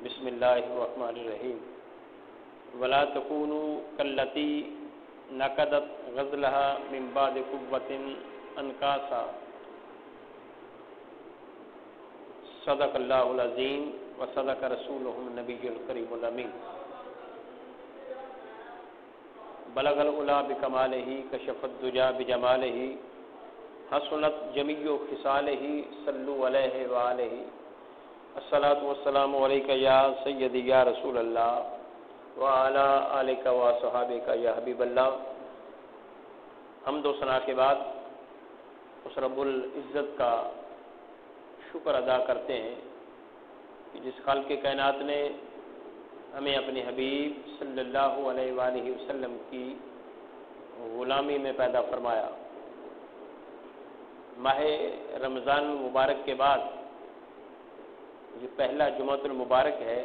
بسم اللہ الرحمن الرحیم ولا تکونوا کاللتی نقضت غزلها من بعد قوة انکاسا صدق اللہ العظیم وصدق رسولہ النبی الکریم الامین بلغ العلا بکمالہ کشف الدجی بجمالہ حسنت جمیع خصالہ صلوا علیہ وآلہ الصلاۃ والسلام علیک یا سیدی یا رسول اللہ وعلی آلک وصحابک یا حبیب اللہ۔ حمد و ثنا کے بعد اس رب العزت کا شکر ادا کرتے ہیں کہ جس خالق کائنات نے ہمیں اپنے حبیب صلی اللہ علیہ وآلہ وسلم کی غلامی میں پیدا فرمایا۔ ماہ رمضان المبارک کے بعد یہ پہلا جمعۃ المبارک ہے،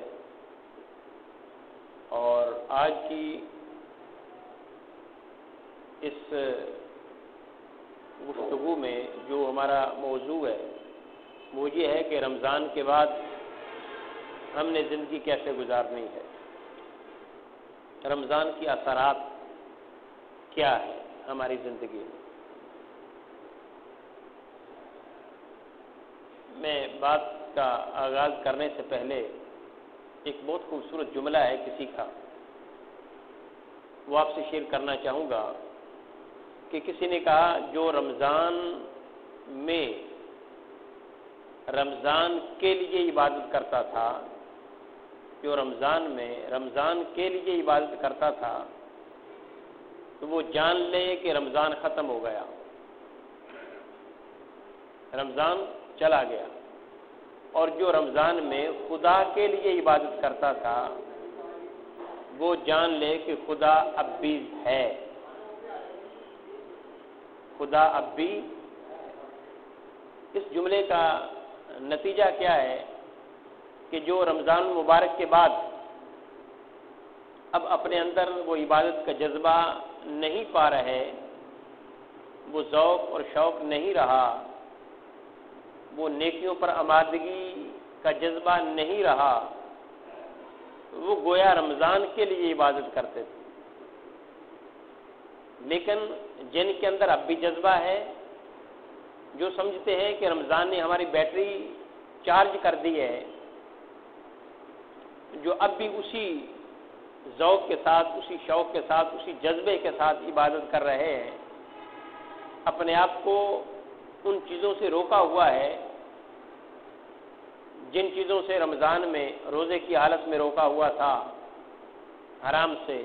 اور آج کی اس گفتگو میں جو ہمارا موضوع ہے وہ یہ ہے کہ رمضان کے بعد ہم نے زندگی کیسے گزارنی ہے، رمضان کی اثرات کیا ہے ہماری زندگی میں۔ میں بات کا آغاز کرنے سے پہلے ایک بہت خوبصورت جملہ ہے کسی کا، وہ آپ سے شیئر کرنا چاہوں گا کہ کسی نے کہا جو رمضان میں رمضان کے لیے عبادت کرتا تھا، جو رمضان میں رمضان کے لیے عبادت کرتا تھا تو وہ جان لے کہ رمضان ختم ہو گیا، رمضان چلا گیا، اور جو رمضان میں خدا کے لیے عبادت کرتا تھا وہ جان لے کہ خدا اب بھی ہے، خدا اب بھی۔ اس جملے کا نتیجہ کیا ہے کہ جو رمضان المبارک کے بعد اب اپنے اندر وہ عبادت کا جذبہ نہیں پا رہے، وہ ذوق اور شوق نہیں رہا، وہ نیکیوں پر آمادگی کا جذبہ نہیں رہا، وہ گویا رمضان کے لیے عبادت کرتے تھے، لیکن جن کے اندر اب بھی جذبہ ہے، جو سمجھتے ہیں کہ رمضان نے ہماری بیٹری چارج کر دی ہے، جو اب بھی اسی ذوق کے ساتھ، اسی شوق کے ساتھ، اسی جذبے کے ساتھ عبادت کر رہے ہیں، اپنے آپ کو ان چیزوں سے روکا ہوا ہے جن چیزوں سے رمضان میں روزے کی حالت میں روکا ہوا تھا، حرام سے،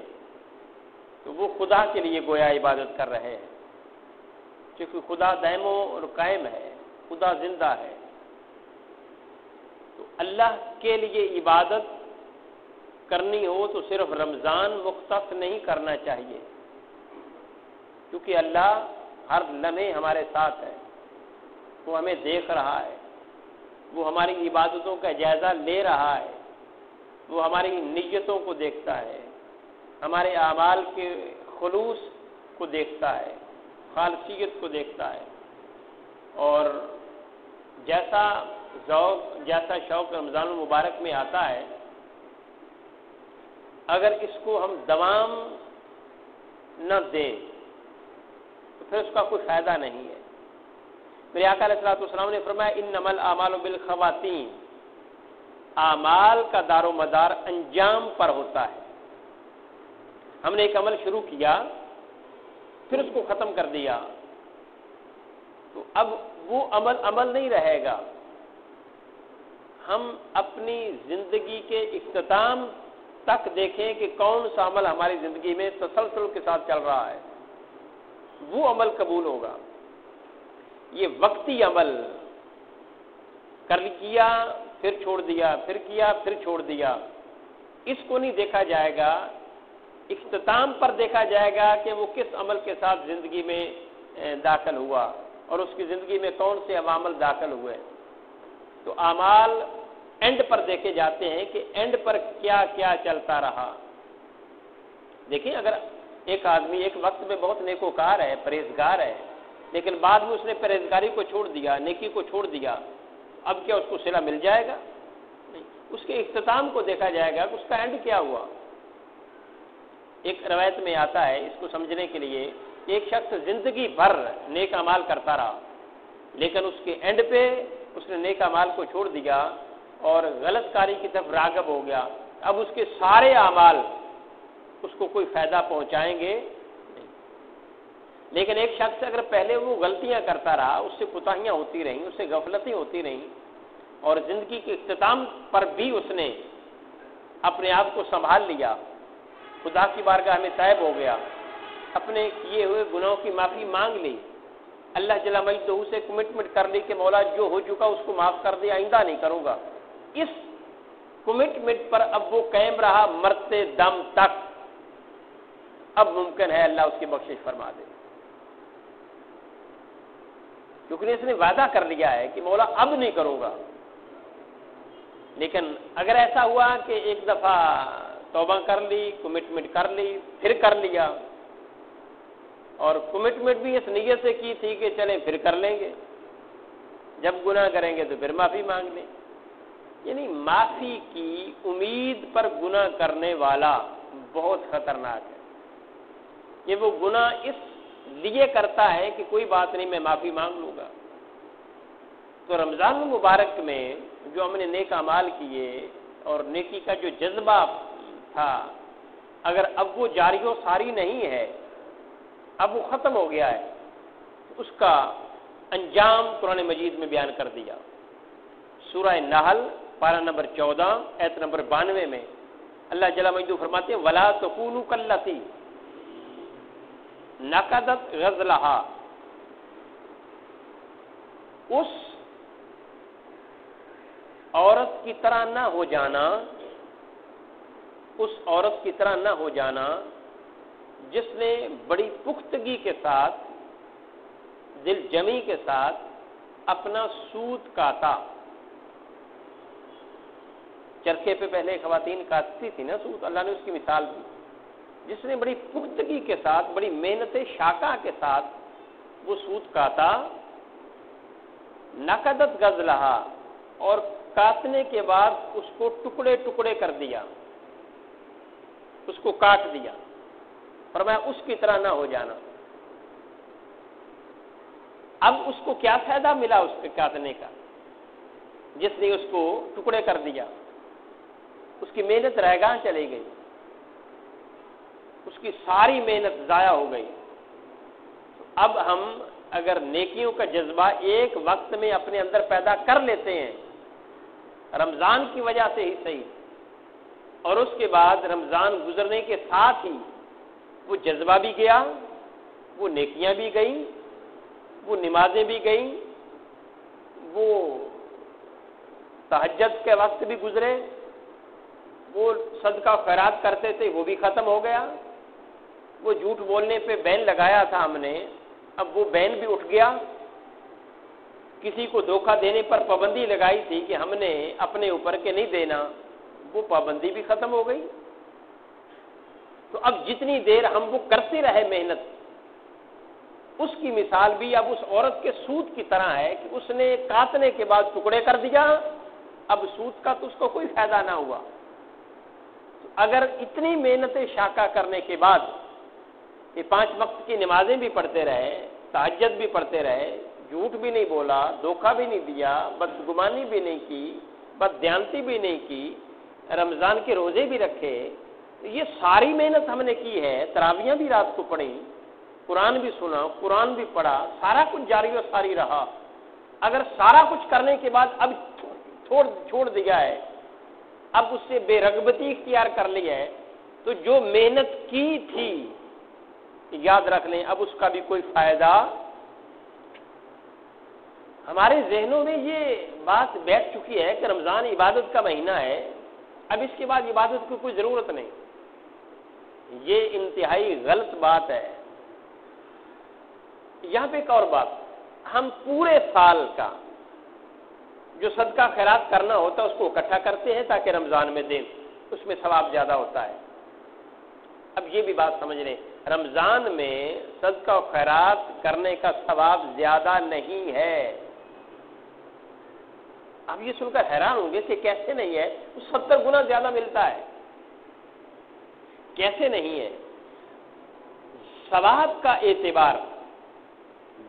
تو وہ خدا کے لیے گویا عبادت کر رہے ہیں، کیونکہ خدا دائم اور قائم ہے، خدا زندہ ہے۔ تو اللہ کے لیے عبادت کرنی ہو تو صرف رمضان مختص نہیں کرنا چاہیے، کیونکہ اللہ ہر لمحے ہمارے ساتھ ہے، وہ ہمیں دیکھ رہا ہے، وہ ہماری عبادتوں کا جائزہ لے رہا ہے، وہ ہماری نیتوں کو دیکھتا ہے، ہمارے اعمال کے خلوص کو دیکھتا ہے، خالصیت کو دیکھتا ہے، اور جیسا ذوق، جیسا شوق رمضان المبارک میں آتا ہے، اگر اس کو ہم دوام نہ دیں تو پھر اس کا کوئی فائدہ نہیں ہے۔ میرے آقا علیہ الصلوۃ والسلام نے فرمایا انما الاعمال بالخواتیم، اعمال کا دار و مدار انجام پر ہوتا ہے۔ ہم نے ایک عمل شروع کیا، پھر اس کو ختم کر دیا، تو اب وہ عمل نہیں رہے گا۔ ہم اپنی زندگی کے اختتام تک دیکھیں کہ کون سا عمل ہماری زندگی میں تسلسل کے ساتھ چل رہا ہے، وہ عمل قبول ہوگا۔ یہ وقتی عمل کر کیا پھر چھوڑ دیا، پھر کیا پھر چھوڑ دیا، اس کو نہیں دیکھا جائے گا، اختتام پر دیکھا جائے گا کہ وہ کس عمل کے ساتھ زندگی میں داخل ہوا اور اس کی زندگی میں کون سے عوامل داخل ہوئے۔ تو اعمال اینڈ پر دیکھے جاتے ہیں کہ اینڈ پر کیا کیا چلتا رہا۔ دیکھیں، اگر ایک آدمی ایک وقت میں بہت نیکوکار ہے، پرہیزگار ہے، لیکن بعد میں اس نے پرہیزگاری کو چھوڑ دیا، نیکی کو چھوڑ دیا، اب کیا اس کو صلہ مل جائے گا؟ نہیں۔ اس کے اختتام کو دیکھا جائے گا کہ اس کا اینڈ کیا ہوا۔ ایک روایت میں آتا ہے، اس کو سمجھنے کے لیے، ایک شخص زندگی بھر نیک اعمال کرتا رہا، لیکن اس کے اینڈ پہ اس نے نیک اعمال کو چھوڑ دیا اور غلط کاری کی طرف راغب ہو گیا۔ اب اس کے سارے اعمال اس کو کوئی فائدہ پہنچائیں گے نہیں۔ لیکن ایک شخص اگر پہلے وہ غلطیاں کرتا رہا، اس سے کوتاہیاں ہوتی رہیں، اس سے غفلتیں ہوتی رہیں، اور زندگی کے اختتام پر بھی اس نے اپنے آپ کو سنبھال لیا، خدا کی بارگاہ میں تائب ہو گیا، اپنے کیے ہوئے گناہوں کی معافی مانگ لی، اللہ جل مجدہ سے کمٹمنٹ کر لی کہ مولا جو ہو چکا اس کو معاف کر دے، آئندہ نہیں کروں گا، اس کمٹمنٹ پر اب وہ قائم رہا مرتے دم تک، اب ممکن ہے اللہ اس کی بخشش فرما دے، کیونکہ اس نے وعدہ کر لیا ہے کہ مولا اب نہیں کروں گا۔ لیکن اگر ایسا ہوا کہ ایک دفعہ توبہ کر لی، کمٹمنٹ کر لی، پھر کر لیا، اور کمٹمنٹ بھی اس نیت سے کی تھی کہ چلیں پھر کر لیں گے، جب گناہ کریں گے تو پھر معافی مانگ لیں، یعنی معافی کی امید پر گناہ کرنے والا بہت خطرناک ہے۔ یہ وہ گناہ اس لیے کرتا ہے کہ کوئی بات نہیں، میں معافی مانگ لوں گا۔ تو رمضان المبارک میں جو ہم نے نیک اعمال کیے اور نیکی کا جو جذبہ تھا، اگر اب وہ جاری و ساری نہیں ہے، اب وہ ختم ہو گیا ہے، تو اس کا انجام قرآن مجید میں بیان کر دیا۔ سورہ نحل پارہ نمبر 14 آیت نمبر 92 میں اللہ جل مجدہ فرماتے ہیں وَلَا تَكُونُوا كَالَّتِي نَقَضَتْ غَزْلَهَا، اس عورت کی طرح نہ ہو جانا، اس عورت کی طرح نہ ہو جانا جس نے بڑی پختگی کے ساتھ، دل جمی کے ساتھ اپنا سوت کاتا۔ چرخے پہ پہلے خواتین کاٹتی تھی نا سوت، اللہ نے اس کی مثال دی، جس نے بڑی پختگی کے ساتھ، بڑی محنت شاقہ کے ساتھ وہ سوت کاتا، نقدت غزلہا، اور کاٹنے کے بعد اس کو ٹکڑے ٹکڑے کر دیا، اس کو کاٹ دیا، فرمایا اس کی طرح نہ ہو جانا۔ اب اس کو کیا فائدہ ملا اس کے کاٹنے کا؟ جس نے اس کو ٹکڑے کر دیا، اس کی محنت رہگاں چلی گئی، اس کی ساری محنت ضائع ہو گئی۔ اب ہم اگر نیکیوں کا جذبہ ایک وقت میں اپنے اندر پیدا کر لیتے ہیں، رمضان کی وجہ سے ہی صحیح، اور اس کے بعد رمضان گزرنے کے ساتھ ہی وہ جذبہ بھی گیا، وہ نیکیاں بھی گئیں، وہ نمازیں بھی گئیں، وہ تہجد کے وقت بھی گزرے، وہ صدقہ و خیرات کرتے تھے وہ بھی ختم ہو گیا، وہ جھوٹ بولنے پہ بین لگایا تھا ہم نے، اب وہ بین بھی اٹھ گیا، کسی کو دھوکہ دینے پر پابندی لگائی تھی کہ ہم نے اپنے اوپر کے نہیں دینا، وہ پابندی بھی ختم ہو گئی۔ تو اب جتنی دیر ہم وہ کرتے رہے محنت، اس کی مثال بھی اب اس عورت کے سوت کی طرح ہے کہ اس نے کاٹنے کے بعد ٹکڑے کر دیا، اب سوت کا تو اس کو کوئی فائدہ نہ ہوا۔ تو اگر اتنی محنت شاقہ کرنے کے بعد یہ 5 وقت کی نمازیں بھی پڑھتے رہے، تہجد بھی پڑھتے رہے، جھوٹ بھی نہیں بولا، دھوکہ بھی نہیں دیا، بدگمانی بھی نہیں کی، بددیانتی بھی نہیں کی، رمضان کے روزے بھی رکھے، یہ ساری محنت ہم نے کی ہے، تراویحاں بھی رات کو پڑھی، قرآن بھی سنا، قرآن بھی پڑھا، سارا کچھ جاری و ساری رہا، اگر سارا کچھ کرنے کے بعد اب چھوڑ دیا ہے، اب اس سے بے رغبتی اختیار کر لی ہے، تو جو محنت کی تھی یاد رکھ لیں اب اس کا بھی کوئی فائدہ۔ ہمارے ذہنوں میں یہ بات بیٹھ چکی ہے کہ رمضان عبادت کا مہینہ ہے، اب اس کے بعد عبادت کی کوئی ضرورت نہیں، یہ انتہائی غلط بات ہے۔ یہاں پہ ایک اور بات، ہم پورے سال کا جو صدقہ خیرات کرنا ہوتا ہے اس کو اکٹھا کرتے ہیں تاکہ رمضان میں دیں، اس میں ثواب زیادہ ہوتا ہے۔ اب یہ بھی بات سمجھ لیں، رمضان میں صدقہ و خیرات کرنے کا ثواب زیادہ نہیں ہے، آپ یہ سن کر حیران ہوں گے کہ کیسے نہیں ہے، 70 گنا زیادہ ملتا ہے، کیسے نہیں ہے؟ ثواب کا اعتبار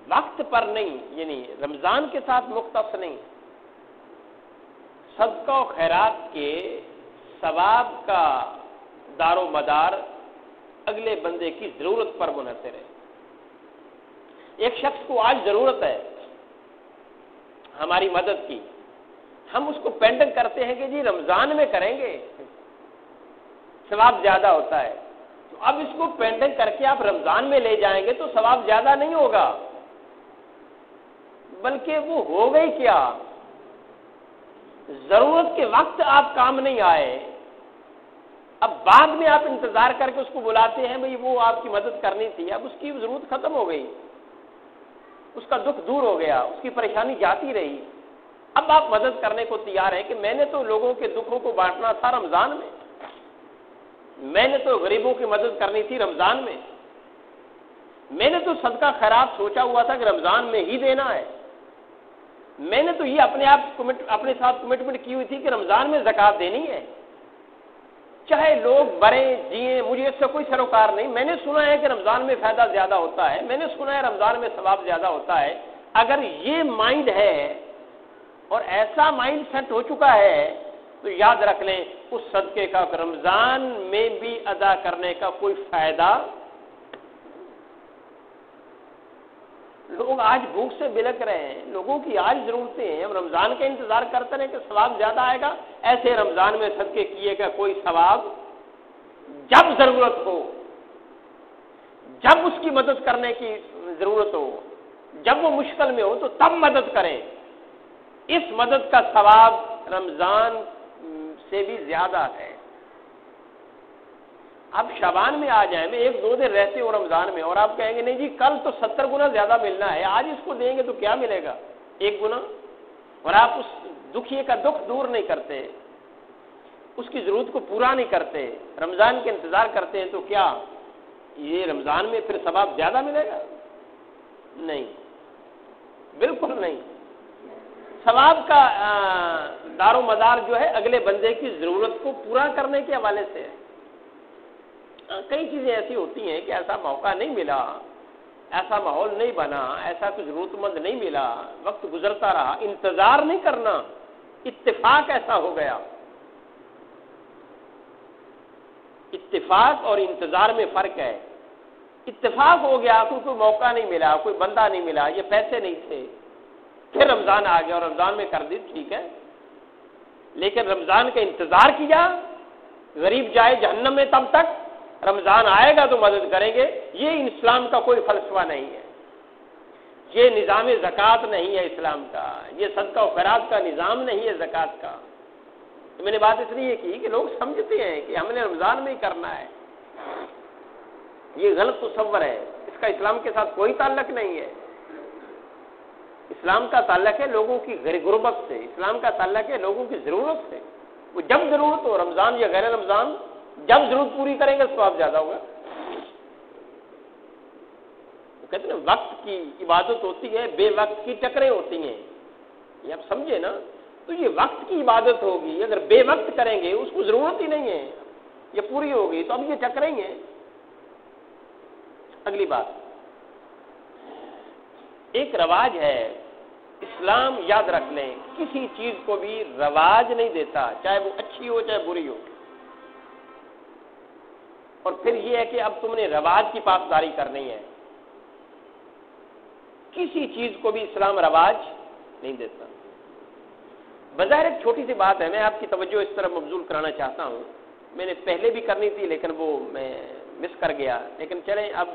وقت پر نہیں، یعنی رمضان کے ساتھ مختص نہیں، صدقہ و خیرات کے ثواب کا دار و مدار اگلے بندے کی ضرورت پر منحصر ہے۔ ایک شخص کو آج ضرورت ہے ہماری مدد کی، ہم اس کو پینڈنگ کرتے ہیں کہ جی رمضان میں کریں گے، ثواب زیادہ ہوتا ہے، تو اب اس کو پینڈنگ کر کے آپ رمضان میں لے جائیں گے تو ثواب زیادہ نہیں ہوگا، بلکہ وہ ہو گئی کیا، ضرورت کے وقت آپ کام نہیں آئے، اب بعد میں آپ انتظار کر کے اس کو بلاتے ہیں بھئی وہ آپ کی مدد کرنی تھی، اب اس کی ضرورت ختم ہو گئی، اس کا دکھ دور ہو گیا، اس کی پریشانی جاتی رہی، اب آپ مدد کرنے کو تیار ہیں کہ میں نے تو لوگوں کے دکھوں کو بانٹنا تھا رمضان میں نے تو غریبوں کی مدد کرنی تھی رمضان میں نے تو صدقہ خیرات سوچا ہوا تھا کہ رمضان میں ہی دینا ہے، میں نے تو یہ اپنے ساتھ کمٹمنٹ کی ہوئی تھی کہ رمضان میں زکوٰۃ دینی ہے، چاہے لوگ بریں جیئیں مجھے اس سے کوئی سروکار نہیں، میں نے سنا ہے کہ رمضان میں فائدہ زیادہ ہوتا ہے، میں نے سنا ہے رمضان میں ثواب زیادہ ہوتا ہے۔ اگر یہ مائنڈ ہے اور ایسا مائنڈ سیٹ ہو چکا ہے تو یاد رکھ لیں اس صدقے کا رمضان میں بھی ادا کرنے کا کوئی فائدہ۔ لوگ آج بھوک سے بلک رہے ہیں، لوگوں کی آج ضرورتیں ہیں، ہم رمضان کا انتظار کرتے رہے کہ ثواب زیادہ آئے گا، ایسے رمضان میں صدقے کیے گا کوئی ثواب، جب ضرورت ہو، جب اس کی مدد کرنے کی ضرورت ہو، جب وہ مشکل میں ہو تو تب مدد کریں، اس مدد کا ثواب رمضان سے بھی زیادہ ہے۔ اب شعبان میں آ جائیں، میں 1-2 دن رہتے ہوں رمضان میں، اور آپ کہیں گے نہیں جی کل تو 70 گنا زیادہ ملنا ہے، آج اس کو دیں گے تو کیا ملے گا 1 گنا، اور آپ اس دکھیے کا دکھ دور نہیں کرتے، اس کی ضرورت کو پورا نہیں کرتے، رمضان کے انتظار کرتے ہیں، تو کیا یہ رمضان میں پھر ثواب زیادہ ملے گا؟ نہیں، بالکل نہیں۔ ثواب کا دار و مدار جو ہے اگلے بندے کی ضرورت کو پورا کرنے کے حوالے سے ہے۔ کئی چیزیں ایسی ہوتی ہیں کہ ایسا موقع نہیں ملا، ایسا ماحول نہیں بنا، ایسا کوئی ضرورت مند نہیں ملا، وقت گزرتا رہا، انتظار نہیں کرنا، اتفاق ایسا ہو گیا۔ اتفاق اور انتظار میں فرق ہے۔ اتفاق ہو گیا، کوئی موقع نہیں ملا، کوئی بندہ نہیں ملا، یہ پیسے نہیں تھے، پھر رمضان آ گیا اور رمضان میں کر دی، ٹھیک ہے، لیکن رمضان کا انتظار کیا، غریب جائے جہنم میں تب تک، رمضان آئے گا تو مدد کریں گے، یہ اسلام کا کوئی فلسفہ نہیں ہے، یہ نظام زکوٰۃ نہیں ہے اسلام کا، یہ صدقہ و خیرات کا نظام نہیں ہے زکوٰۃ کا۔ تو میں نے بات اس لیے کی کہ لوگ سمجھتے ہیں کہ ہم نے رمضان میں ہی کرنا ہے، یہ غلط تصور ہے، اس کا اسلام کے ساتھ کوئی تعلق نہیں ہے۔ اسلام کا تعلق ہے لوگوں کی غربت سے، اسلام کا تعلق ہے لوگوں کی ضرورت سے، وہ جب ضرورت ہو، رمضان یا غیر رمضان، جب ضرورت پوری کریں گے ثواب زیادہ ہوگا۔ وہ کہتے ہیں وقت کی عبادت ہوتی ہے، بے وقت کی ٹکریں ہوتی ہیں، یہ آپ سمجھے نا، تو یہ وقت کی عبادت ہوگی، اگر بے وقت کریں گے اس کو ضرورت ہی نہیں ہے، یہ پوری ہوگی تو اب یہ ٹکریں ہیں۔ اگلی بات، ایک رواج ہے، اسلام یاد رکھ لیں کسی چیز کو بھی رواج نہیں دیتا، چاہے وہ اچھی ہو چاہے بری ہو، اور پھر یہ ہے کہ اب تم نے رواج کی پاسداری کرنی ہے، کسی چیز کو بھی اسلام رواج نہیں دیتا۔ بظاہر ایک چھوٹی سی بات ہے، میں آپ کی توجہ اس طرح مبذول کرانا چاہتا ہوں، میں نے پہلے بھی کرنی تھی لیکن وہ میں مس کر گیا، لیکن چلیں اب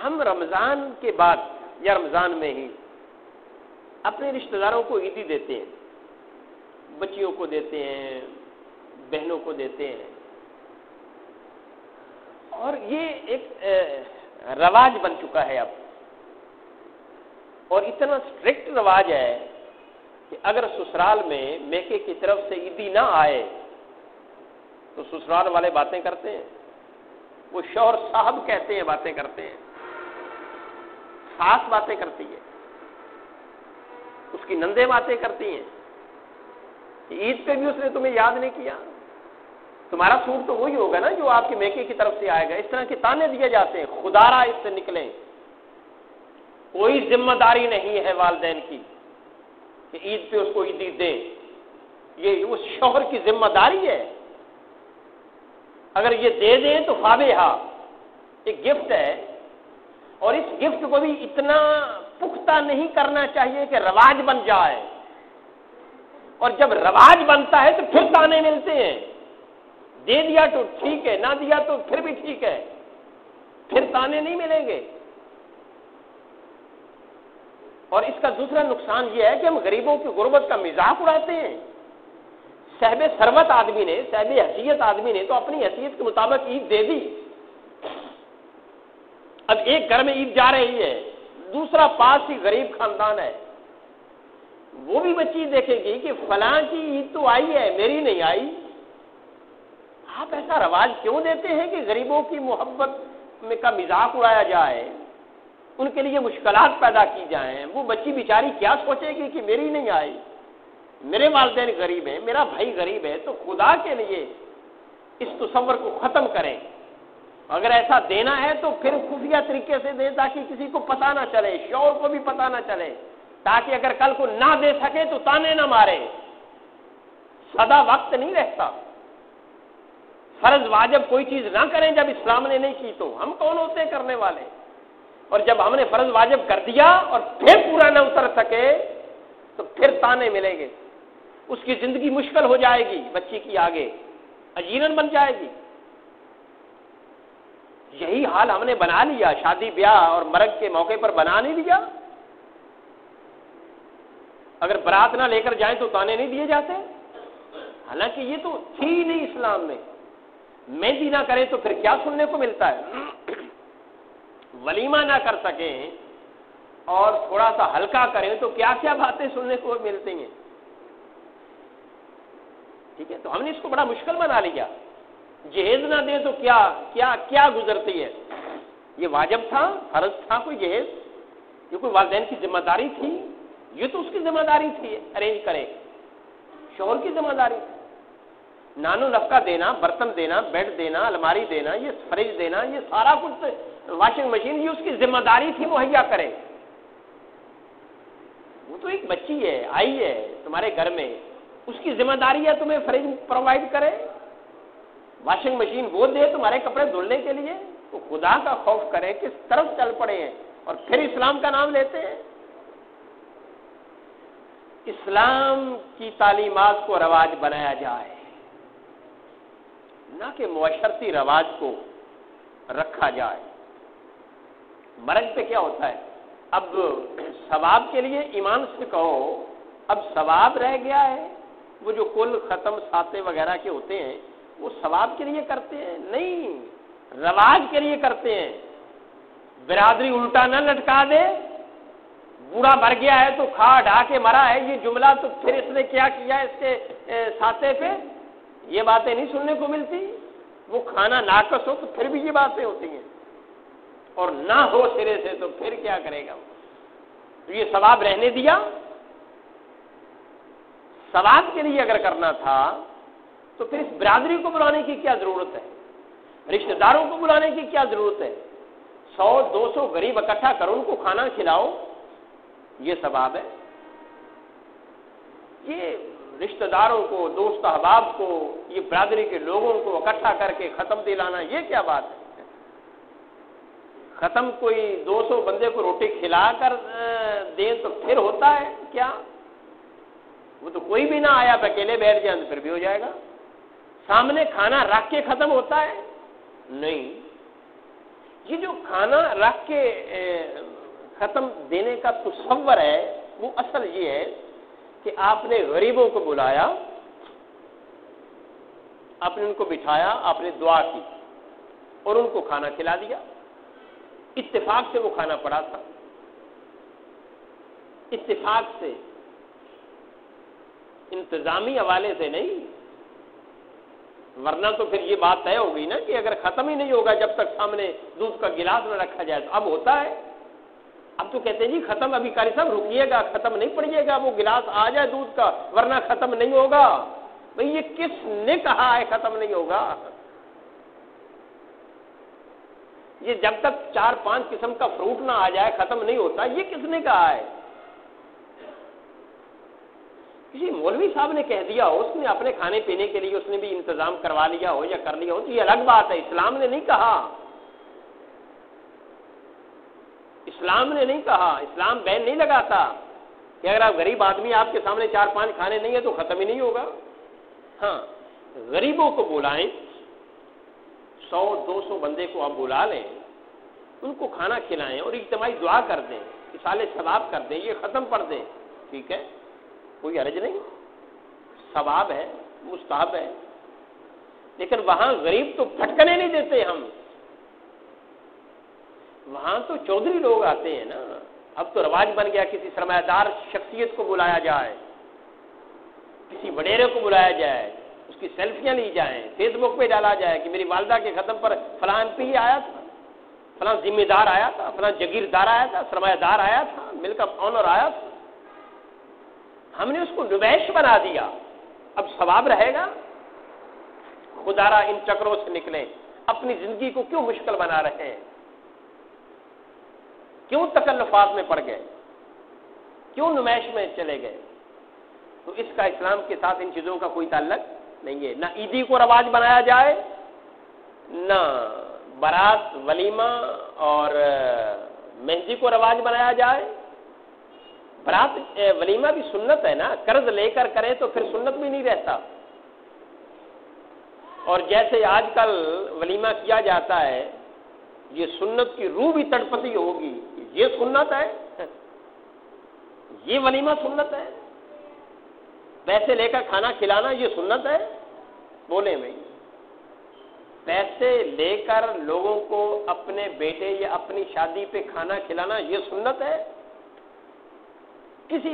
ہم رمضان کے بعد یا رمضان میں ہی اپنے رشتہ داروں کو عیدی دیتے ہیں، بچیوں کو دیتے ہیں، بہنوں کو دیتے ہیں، اور یہ ایک رواج بن چکا ہے اب، اور اتنا اسٹرکٹ رواج ہے کہ اگر سسرال میں میکے کی طرف سے عیدی نہ آئے تو سسرال والے باتیں کرتے ہیں، وہ شوہر صاحب کہتے ہیں، باتیں کرتے ہیں، خاص باتیں کرتی ہے، اس کی نندے باتیں کرتی ہیں. عید پہ بھی اس نے تمہیں یاد نہیں کیا. تمہارا سوٹ تو وہی ہوگا نا جو آپ کے میکے کی طرف سے آئے گا. اس طرح کے تانے دیے جاتے ہیں. خدارا اس سے نکلیں. کوئی ذمہ داری نہیں ہے والدین کی کہ عید پہ اس کو عیدی دیں. یہ اس شوہر کی ذمہ داری ہے. اگر یہ دے دیں تو فابہا، ایک گفٹ ہے، اور اس گفٹ کو بھی اتنا پختہ نہیں کرنا چاہیے کہ رواج بن جائے. اور جب رواج بنتا ہے تو پھر تانے ملتے ہیں. دے دیا تو ٹھیک ہے، نہ دیا تو پھر بھی ٹھیک ہے، پھر تانے نہیں ملیں گے. اور اس کا دوسرا نقصان یہ ہے کہ ہم غریبوں کی غربت کا مذاق اڑاتے ہیں. صاحب ثروت آدمی نے، صاحب حیثیت آدمی نے تو اپنی حیثیت کے مطابق عید دے دی. اب ایک گھر میں عید جا رہی ہے، دوسرا پاس ہی غریب خاندان ہے، وہ بھی بچی دیکھے گی کہ فلاں کی عید تو آئی ہے، میری نہیں آئی. آپ ایسا رواج کیوں دیتے ہیں کہ غریبوں کی محبت میں کا مذاق اڑایا جائے، ان کے لیے مشکلات پیدا کی جائیں؟ وہ بچی بیچاری کیا سوچے گی کہ میری نہیں آئی، میرے والدین غریب ہیں، میرا بھائی غریب ہے. تو خدا کے لیے اس تصور کو ختم کریں. اگر ایسا دینا ہے تو پھر خفیہ طریقے سے دیں تاکہ کسی کو پتہ نہ چلے، شوہر کو بھی پتہ نہ چلے، تاکہ اگر کل کو نہ دے سکے تو تانے نہ مارے. سدا وقت نہیں رہتا. فرض واجب کوئی چیز نہ کریں جب اسلام نے نہیں کی تو ہم کون ہوتے ہیں کرنے والے؟ اور جب ہم نے فرض واجب کر دیا اور پھر پورا نہ اتر سکے تو پھر تانے ملیں گے. اس کی زندگی مشکل ہو جائے گی، بچی کی آگے اجیرن بن جائے گی. یہی حال ہم نے بنا لیا، شادی بیاہ اور مرگ کے موقع پر بنا نہیں لیا. اگر برات نہ لے کر جائیں تو تانے نہیں دیے جاتے. حالانکہ یہ تو تھی نہیں اسلام میں. مہندی نہ کریں تو پھر کیا سننے کو ملتا ہے؟ ولیمہ نہ کر سکیں اور تھوڑا سا ہلکا کریں تو کیا کیا باتیں سننے کو ملتی ہیں. ٹھیک ہے، تو ہم نے اس کو بڑا مشکل بنا لیا. جہیز نہ دیں تو کیا کیا کیا گزرتی ہے. یہ واجب تھا، فرض تھا کوئی جہیز؟ یہ کوئی والدین کی ذمہ داری تھی؟ یہ تو اس کی ذمہ داری تھی ارینج کرے. شوہر کی ذمہ داری تھی. نانو نفقہ دینا، برتن دینا، بیڈ دینا، الماری دینا، یہ فریج دینا، یہ سارا کچھ، واشنگ مشین، یہ اس کی ذمہ داری تھی مہیا کرے. وہ تو ایک بچی ہے، آئی ہے تمہارے گھر میں، اس کی ذمہ داری ہے تمہیں فریج پرووائڈ کرے، واشنگ مشین وہ دے تمہارے کپڑے دھلنے کے لیے. تو خدا کا خوف کرے، کس طرف چل پڑے ہیں اور پھر اسلام کا نام لیتے ہیں. اسلام کی تعلیمات کو رواج بنایا جائے، نہ کہ معاشرتی رواج کو رکھا جائے. مرگ پہ کیا ہوتا ہے؟ اب ثواب کے لیے ایمان سے کہو، اب ثواب رہ گیا ہے. وہ جو کل ختم ساتے وغیرہ کے ہوتے ہیں وہ ثواب کے لیے کرتے ہیں؟ نہیں، رواج کے لیے کرتے ہیں. برادری الٹا نہ لٹکا دے، بوڑھا مر گیا ہے تو کھا ڈھا کے مرا ہے، یہ جملہ تو پھر اس نے کیا کیا اس کے ساتے پہ، یہ باتیں نہیں سننے کو ملتی. وہ کھانا ناقص ہو تو پھر بھی یہ باتیں ہوتی ہیں، اور نہ ہو سرے سے تو پھر کیا کرے گا. تو یہ ثواب رہنے دیا. ثواب کے لیے اگر کرنا تھا تو پھر اس برادری کو بلانے کی کیا ضرورت ہے؟ رشتہ داروں کو بلانے کی کیا ضرورت ہے؟ 100-200 غریب اکٹھا کرو، ان کو کھانا کھلاؤ، یہ ثواب ہے. یہ رشتہ داروں کو، دوست احباب کو، یہ برادری کے لوگوں کو اکٹھا کر کے ختم دلانا، یہ کیا بات ہے؟ ختم کوئی 200 بندے کو روٹی کھلا کر دیں تو پھر ہوتا ہے کیا؟ وہ تو کوئی بھی نہ آیا، اکیلے بیٹھ جائیں تو پھر بھی ہو جائے گا. سامنے کھانا رکھ کے ختم ہوتا ہے؟ نہیں. یہ جو کھانا رکھ کے ختم دینے کا تصور ہے وہ اصل یہ ہے کہ آپ نے غریبوں کو بلایا، آپ نے ان کو بٹھایا، آپ نے دعا کی اور ان کو کھانا کھلا دیا. اتفاق سے وہ کھانا پڑا تھا، اتفاق سے، انتظامی حوالے سے نہیں. ورنہ تو پھر یہ بات طے ہوگی نا کہ اگر ختم ہی نہیں ہوگا جب تک سامنے دودھ کا گلاس نہ رکھا جائے. تو اب ہوتا ہے اب تو کہتے ہیں جی ختم، ابھی قاری صاحب رکیے گا، ختم نہیں پڑیے گا، وہ گلاس آ جائے دودھ کا ورنہ ختم نہیں ہوگا۔ بھئی یہ کس نے کہا ہے ختم نہیں ہوگا؟ یہ جب تک 4-5 قسم کا فروٹ نہ آ جائے ختم نہیں ہوتا، یہ کس نے کہا ہے؟ کسی مولوی صاحب نے کہہ دیا ہو، اس نے اپنے کھانے پینے کے لیے اس نے بھی انتظام کروا لیا ہو یا کر لیا ہو تو یہ الگ بات ہے، اسلام نے نہیں کہا، اسلام نے نہیں کہا، اسلام بین نہیں لگاتا کہ اگر آپ غریب آدمی آپ کے سامنے 4-5 کھانے نہیں ہیں تو ختم ہی نہیں ہوگا۔ ہاں، غریبوں کو بلائیں، 100-200 بندے کو آپ بلا لیں، ان کو کھانا کھلائیں اور اجتماعی دعا کر دیں، اصالِ ثواب کر دیں، یہ ختم پڑھ دیں، ٹھیک ہے، کوئی حرج نہیں، ثواب ہے، مستحب ہے۔ لیکن وہاں غریب تو پھٹکنے نہیں دیتے ہم، وہاں تو چودھری لوگ آتے ہیں نا۔ اب تو رواج بن گیا کسی سرمایہ دار شخصیت کو بلایا جائے، کسی وڈیرے کو بلایا جائے، اس کی سیلفیاں لی جائیں، فیس بک پہ ڈالا جائے کہ میری والدہ کے ختم پر فلاں ایم پی آیا تھا، فلاں ذمہ دار آیا تھا، فلاں جگیردار آیا تھا، سرمایہ دار آیا تھا، ملک آنر آیا تھا۔ ہم نے اس کو نمائش بنا دیا، اب ثواب رہے گا؟ خدا را ان چکروں سے نکلیں، اپنی زندگی کو کیوں مشکل بنا رہے ہیں؟ کیوں تکلفات میں پڑ گئے؟ کیوں نمائش میں چلے گئے؟ تو اس کا اسلام کے ساتھ ان چیزوں کا کوئی تعلق نہیں ہے۔ نہ عیدی کو رواج بنایا جائے، نہ بارات، ولیمہ اور مہندی کو رواج بنایا جائے۔ برات ولیمہ بھی سنت ہے نا، قرض لے کر کریں تو پھر سنت بھی نہیں رہتا۔ اور جیسے آج کل ولیمہ کیا جاتا ہے، یہ سنت کی روح بھی تڑپتی ہوگی، یہ سنت ہے؟ یہ ولیمہ سنت ہے؟ پیسے لے کر کھانا کھلانا یہ سنت ہے؟ بولے میں پیسے لے کر لوگوں کو اپنے بیٹے یا اپنی شادی پہ کھانا کھلانا یہ سنت ہے؟ کسی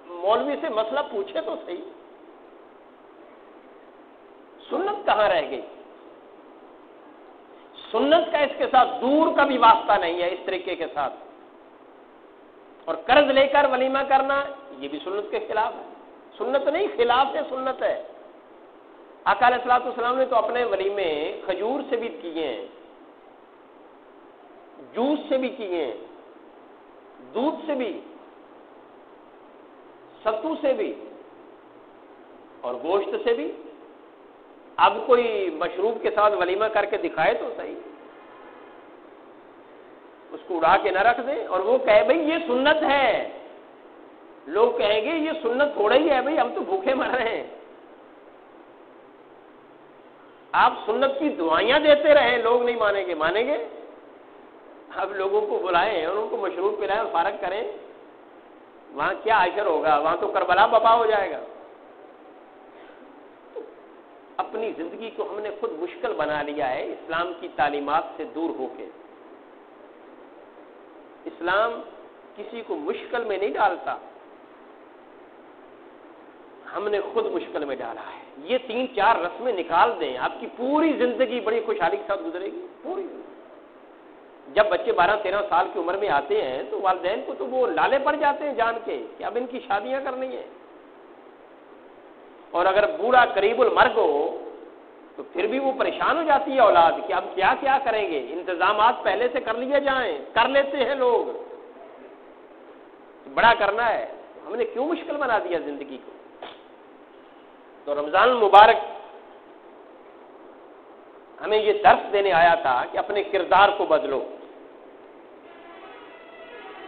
مولوی سے مسئلہ پوچھے تو صحیح، سنت کہاں رہ گئی؟ سنت کا اس کے ساتھ دور کا بھی واسطہ نہیں ہے، اس طریقے کے ساتھ۔ اور قرض لے کر ولیمہ کرنا یہ بھی سنت کے خلاف ہے، سنت نہیں خلاف ہے، سنت ہے۔ آقا علیہ الصلوۃ والسلام نے تو اپنے ولیمے کھجور سے بھی کیے ہیں، جوس سے بھی کیے ہیں، دودھ سے بھی، ستو سے بھی اور گوشت سے بھی۔ اب کوئی مشروب کے ساتھ ولیمہ کر کے دکھائے تو صحیح، اس کو اڑا کے نہ رکھ دیں اور وہ کہے بھئی یہ سنت ہے۔ لوگ کہیں گے یہ سنت تھوڑا ہی ہے بھئی، ہم تو بھوکے مر رہے ہیں۔ آپ سنت کی دعائیاں دیتے رہیں، لوگ نہیں مانیں گے، مانیں گے؟ اب لوگوں کو بلائیں اور ان کو مشروب پلائیں اور فارغ کریں، وہاں کیا عشر ہوگا؟ وہاں تو کربلا بپا ہو جائے گا۔ اپنی زندگی کو ہم نے خود مشکل بنا لیا ہے اسلام کی تعلیمات سے دور ہو کے۔ اسلام کسی کو مشکل میں نہیں ڈالتا، ہم نے خود مشکل میں ڈالا ہے۔ یہ 3-4 رسمیں نکال دیں، آپ کی پوری زندگی بڑی خوشحالی کے ساتھ گزرے گی، پوری۔ جب بچے 12-13 سال کی عمر میں آتے ہیں تو والدین کو تو وہ لالے پڑ جاتے ہیں جان کے کہ اب ان کی شادیاں کرنی ہیں، اور اگر بوڑھا قریب المرگ ہو تو پھر بھی وہ پریشان ہو جاتی ہے اولاد کہ اب کیا کیا کریں گے، انتظامات پہلے سے کر لیے جائیں، کر لیتے ہیں لوگ، بڑا کرنا ہے، ہم نے کیوں مشکل بنا دیا زندگی کو؟ تو رمضان المبارک ہمیں یہ درس دینے آیا تھا کہ اپنے کردار کو بدلو،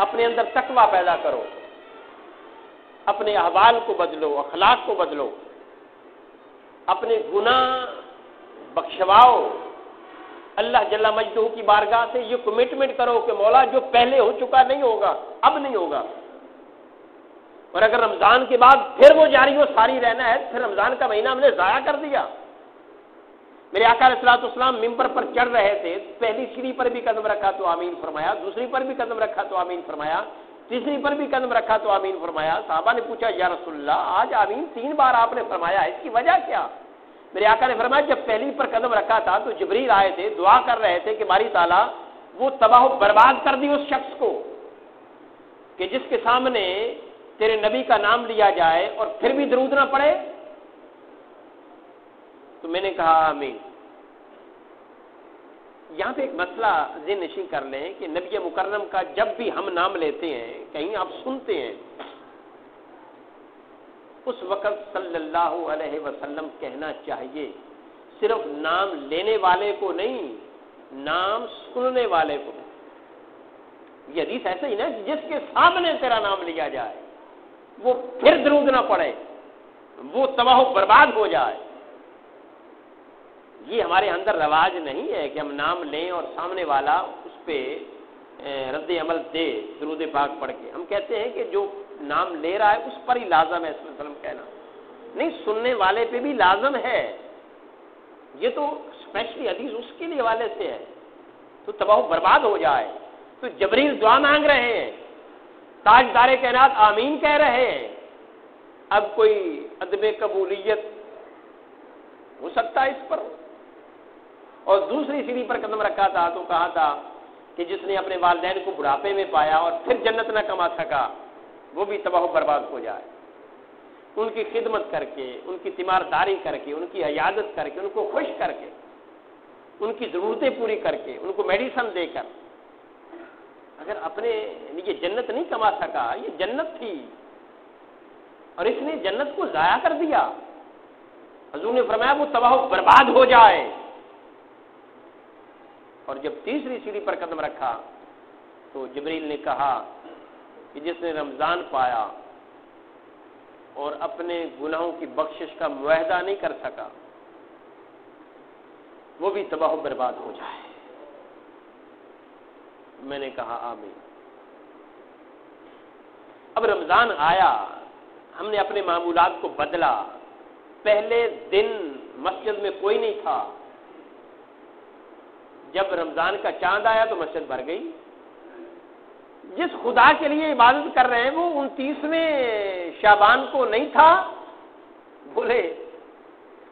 اپنے اندر تقویٰ پیدا کرو، اپنے احوال کو بدلو، اخلاق کو بدلو، اپنے گناہ بخشواؤ، اللہ جل مجدہ کی بارگاہ سے یہ کمٹمنٹ کرو کہ مولا جو پہلے ہو چکا نہیں ہوگا، اب نہیں ہوگا، اور اگر رمضان کے بعد پھر وہ جاری و ساری رہنا ہے، پھر رمضان کا مہینہ ہم نے ضائع کر دیا۔ میرے آقا علیہ الصلوۃ والسلام ممبر پر چڑھ رہے تھے، پہلی سیڑھی پر بھی قدم رکھا تو آمین فرمایا، دوسری پر بھی قدم رکھا تو آمین فرمایا، تیسری پر بھی قدم رکھا تو آمین فرمایا۔ صحابہ نے پوچھا یا رسول اللہ آج آمین 3 بار آپ نے فرمایا، اس کی وجہ کیا؟ میرے آقا نے فرمایا جب پہلی پر قدم رکھا تھا تو جبریل آئے تھے، دعا کر رہے تھے کہ باری تعالیٰ وہ تباہ و برباد کر دی اس شخص کو کہ جس کے سامنے تیرے نبی کا نام لیا جائے اور پھر بھی درود نہ پڑے؟ تو میں نے کہا آمین۔ یہاں پہ ایک مسئلہ ذہن نشین کر لیں کہ نبی مکرم کا جب بھی ہم نام لیتے ہیں، کہیں آپ سنتے ہیں، اس وقت صلی اللہ علیہ وسلم کہنا چاہیے، صرف نام لینے والے کو نہیں، نام سننے والے کو۔ یہ حدیث ایسے ہی نا، جس کے سامنے تیرا نام لیا جائے وہ پھر درود نہ پڑے، وہ تباہ و برباد ہو جائے۔ یہ ہمارے اندر رواج نہیں ہے کہ ہم نام لیں اور سامنے والا اس پہ رد عمل دے درود پاک پڑھ کے۔ ہم کہتے ہیں کہ جو نام لے رہا ہے اس پر ہی لازم ہے صلی اللہ علیہ وسلم کہنا، نہیں، سننے والے پہ بھی لازم ہے۔ یہ تو اسپیشلی حدیث اس کے لیے حوالے سے ہے، تو تباہ و برباد ہو جائے۔ تو جبریل دعا مانگ رہے ہیں، تاجدار کائنات آمین کہہ رہے ہیں، اب کوئی عدم قبولیت ہو سکتا ہے اس پر؟ اور دوسری سیڑھی پر قدم رکھا تھا تو کہا تھا کہ جس نے اپنے والدین کو بڑھاپے میں پایا اور پھر جنت نہ کما سکا، وہ بھی تباہ و برباد ہو جائے۔ ان کی خدمت کر کے، ان کی تیمارداری کر کے، ان کی عیادت کر کے، ان کو خوش کر کے، ان کی ضرورتیں پوری کر کے، ان کو میڈیسن دے کر، اگر اپنے یہ جنت نہیں کما سکا، یہ جنت تھی اور اس نے جنت کو ضائع کر دیا، حضور نے فرمایا وہ تباہ و برباد ہو جائے۔ اور جب تیسری سیڑھی پر قدم رکھا تو جبریل نے کہا کہ جس نے رمضان پایا اور اپنے گناہوں کی بخشش کا معاہدہ نہیں کر سکا، وہ بھی تباہ و برباد ہو جائے۔ میں نے کہا آمین۔ اب رمضان آیا، ہم نے اپنے معمولات کو بدلا۔ پہلے دن مسجد میں کوئی نہیں تھا، جب رمضان کا چاند آیا تو مسجد بھر گئی۔ جس خدا کے لیے عبادت کر رہے ہیں وہ 29ویں شعبان کو نہیں تھا، بولے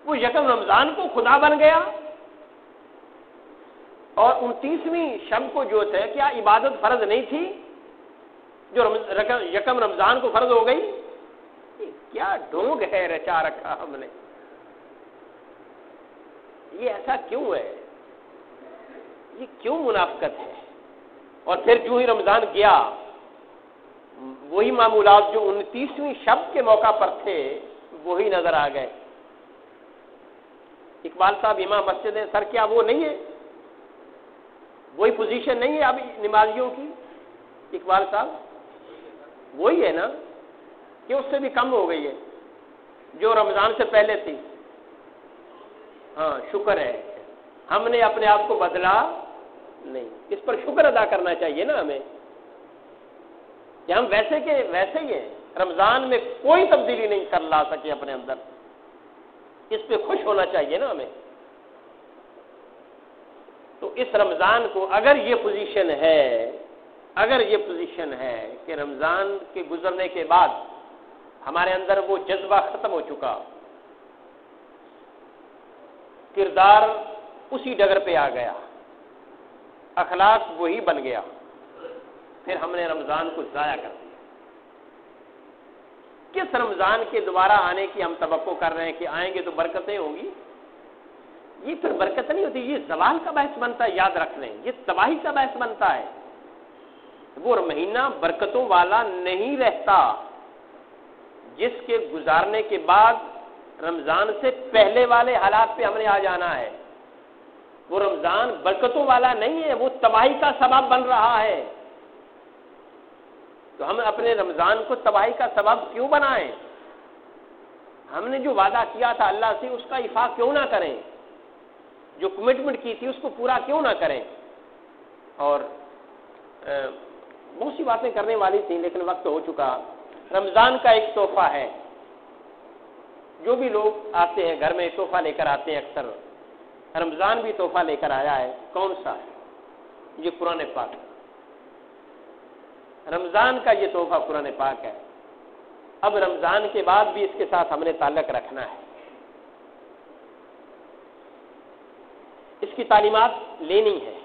وہ یکم رمضان کو خدا بن گیا۔ اور 29ویں شب کو جو تھے، کیا عبادت فرض نہیں تھی جو یکم رمضان کو فرض ہو گئی؟ کیا ڈھونگ ہے رچا رکھا ہم نے، یہ ایسا کیوں ہے؟ یہ کیوں منافقت ہے؟ اور پھر جو ہی رمضان گیا، وہی معمولات جو 29ویں شب کے موقع پر تھے وہی نظر آ گئے۔ اقبال صاحب امام مسجد ہے، سر کیا وہ نہیں ہے؟ وہی پوزیشن نہیں ہے اب نمازیوں کی؟ اقبال صاحب وہی ہے نا، کہ اس سے بھی کم ہو گئی ہے جو رمضان سے پہلے تھی؟ ہاں شکر ہے، ہم نے اپنے آپ کو بدلا نہیں، اس پر شکر ادا کرنا چاہیے نا ہمیں، کہ ہم ویسے کے ویسے ہی ہیں، رمضان میں کوئی تبدیلی نہیں کر لا سکے اپنے اندر، اس پہ خوش ہونا چاہیے نا ہمیں۔ تو اس رمضان کو اگر یہ پوزیشن ہے کہ رمضان کے گزرنے کے بعد ہمارے اندر وہ جذبہ ختم ہو چکا، کردار اسی ڈگر پہ آ گیا، اخلاق وہی بن گیا، پھر ہم نے رمضان کو ضائع کر دیا۔ کس رمضان کے دوبارہ آنے کی ہم توقع کر رہے ہیں کہ آئیں گے تو برکتیں ہوں گی؟ یہ پھر برکت نہیں ہوتی، یہ زوال کا باعث بنتا ہے، یاد رکھ لیں، یہ تباہی کا باعث بنتا ہے۔ وہ مہینہ برکتوں والا نہیں رہتا جس کے گزارنے کے بعد رمضان سے پہلے والے حالات پہ ہم نے آ جانا ہے۔ وہ رمضان برکتوں والا نہیں ہے، وہ تباہی کا سبب بن رہا ہے۔ تو ہم اپنے رمضان کو تباہی کا سبب کیوں بنائیں؟ ہم نے جو وعدہ کیا تھا اللہ سے اس کا ایفا کیوں نہ کریں؟ جو کمٹمنٹ کی تھی اس کو پورا کیوں نہ کریں؟ اور بہت سی باتیں کرنے والی تھیں لیکن وقت ہو چکا۔ رمضان کا ایک تحفہ ہے، جو بھی لوگ آتے ہیں گھر میں تحفہ لے کر آتے ہیں، اکثر رمضان بھی تحفہ لے کر آیا ہے۔ کون سا ہے؟ یہ قرآن پاک۔ رمضان کا یہ تحفہ قرآن پاک ہے۔ اب رمضان کے بعد بھی اس کے ساتھ ہم نے تعلق رکھنا ہے، اس کی تعلیمات لینی ہے،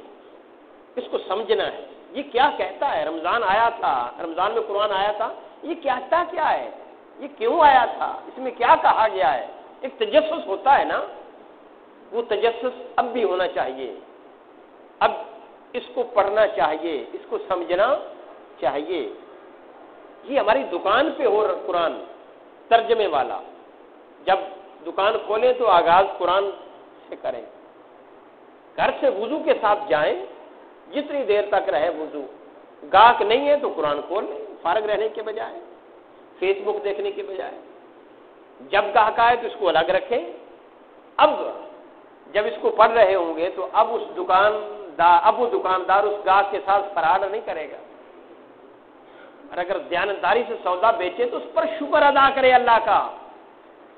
اس کو سمجھنا ہے۔ یہ کیا کہتا ہے؟ رمضان آیا تھا، رمضان میں قرآن آیا تھا، یہ کہتا کیا ہے؟ یہ کیوں آیا تھا؟ اس میں کیا کہا گیا ہے؟ ایک تجسس ہوتا ہے نا، وہ تجسس اب بھی ہونا چاہیے۔ اب اس کو پڑھنا چاہیے، اس کو سمجھنا چاہیے۔ یہ ہماری دکان پہ ہو قرآن ترجمے والا، جب دکان کھولیں تو آغاز قرآن سے کریں، گھر سے وضو کے ساتھ جائیں، جتنی دیر تک رہے وضو، گاہک نہیں ہے تو قرآن کھول لیں، فارغ رہنے کے بجائے، فیس بک دیکھنے کے بجائے۔ جب گاہک آئے تو اس کو الگ رکھیں۔ اب جب اس کو پڑھ رہے ہوں گے تو اب وہ دکاندار اس گاہک کے ساتھ فراڈ نہیں کرے گا، اور اگر دیانتداری سے سودا بیچے تو اس پر شکر ادا کرے اللہ کا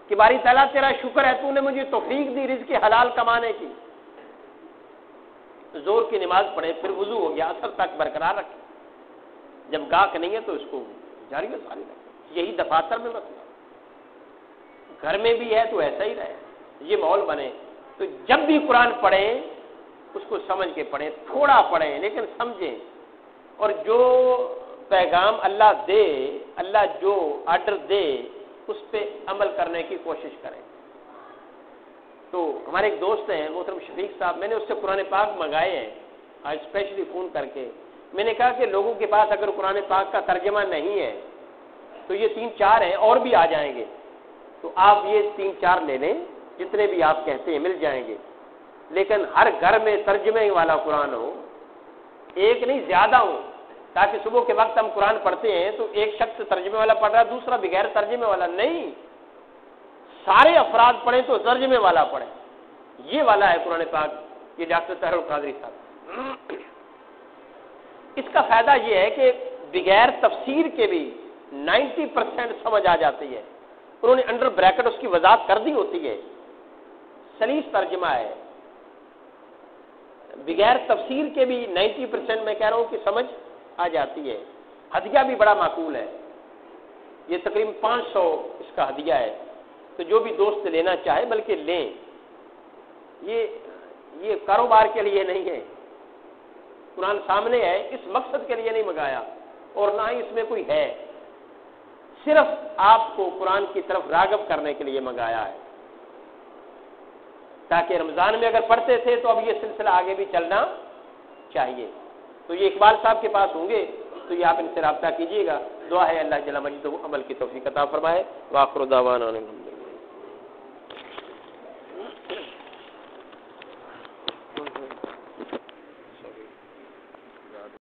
کہ باری تعالیٰ تیرا شکر ہے، تو نے مجھے توفیق دی رزق حلال کمانے کی۔ زور کی نماز پڑھے، پھر وضو ہو گیا، اثر تک برقرار رکھے۔ جب گاہک نہیں ہے تو اس کو جاری و ساری رکھے۔ یہی دفاتر میں مسئلہ، گھر میں بھی ہے تو ایسا ہی رہے، یہ ماحول بنے۔ تو جب بھی قرآن پڑھیں اس کو سمجھ کے پڑھیں، تھوڑا پڑھیں لیکن سمجھیں، اور جو پیغام اللہ دے، اللہ جو آرڈر دے اس پہ عمل کرنے کی کوشش کریں۔ تو ہمارے ایک دوست ہیں محترم شفیق صاحب، میں نے اس سے قرآن پاک منگائے ہیں آج اسپیشلی فون کر کے۔ میں نے کہا کہ لوگوں کے پاس اگر قرآن پاک کا ترجمہ نہیں ہے تو یہ 3-4 ہیں، اور بھی آ جائیں گے، تو آپ یہ 3-4 لے لیں، جتنے بھی آپ کہتے ہیں مل جائیں گے، لیکن ہر گھر میں ترجمے والا قرآن ہو، ایک نہیں زیادہ ہو، تاکہ صبح کے وقت ہم قرآن پڑھتے ہیں تو ایک شخص ترجمے والا پڑھ رہا ہے، دوسرا بغیر ترجمے والا نہیں، سارے افراد پڑھیں تو ترجمے والا پڑھیں۔ یہ والا ہے قرآن پاک، یہ ڈاکٹر طاہر القادری صاحب۔ اس کا فائدہ یہ ہے کہ بغیر تفسیر کے بھی 90% سمجھ آ جاتی ہے، انہوں نے انڈر بریکٹ اس کی وضاحت کر دی ہوتی ہے، سلیس ترجمہ ہے، بغیر تفسیر کے بھی 90% میں کہہ رہا ہوں کہ سمجھ آ جاتی ہے۔ ہدیہ بھی بڑا معقول ہے، یہ تقریباً 500 اس کا ہدیہ ہے، تو جو بھی دوست لینا چاہے بلکہ لیں، یہ کاروبار کے لیے نہیں ہے، قرآن سامنے ہے، اس مقصد کے لیے نہیں منگایا، اور نہ ہی اس میں کوئی ہے، صرف آپ کو قرآن کی طرف راغب کرنے کے لیے منگایا ہے، تاکہ رمضان میں اگر پڑھتے تھے تو اب یہ سلسلہ آگے بھی چلنا چاہیے۔ تو یہ اقبال صاحب کے پاس ہوں گے تو یہ آپ ان سے رابطہ کیجیے گا۔ دعا ہے اللہ جل مجدہ عمل کی توفیق عطا فرمائے۔ وآخر دعوانا الحمدللہ۔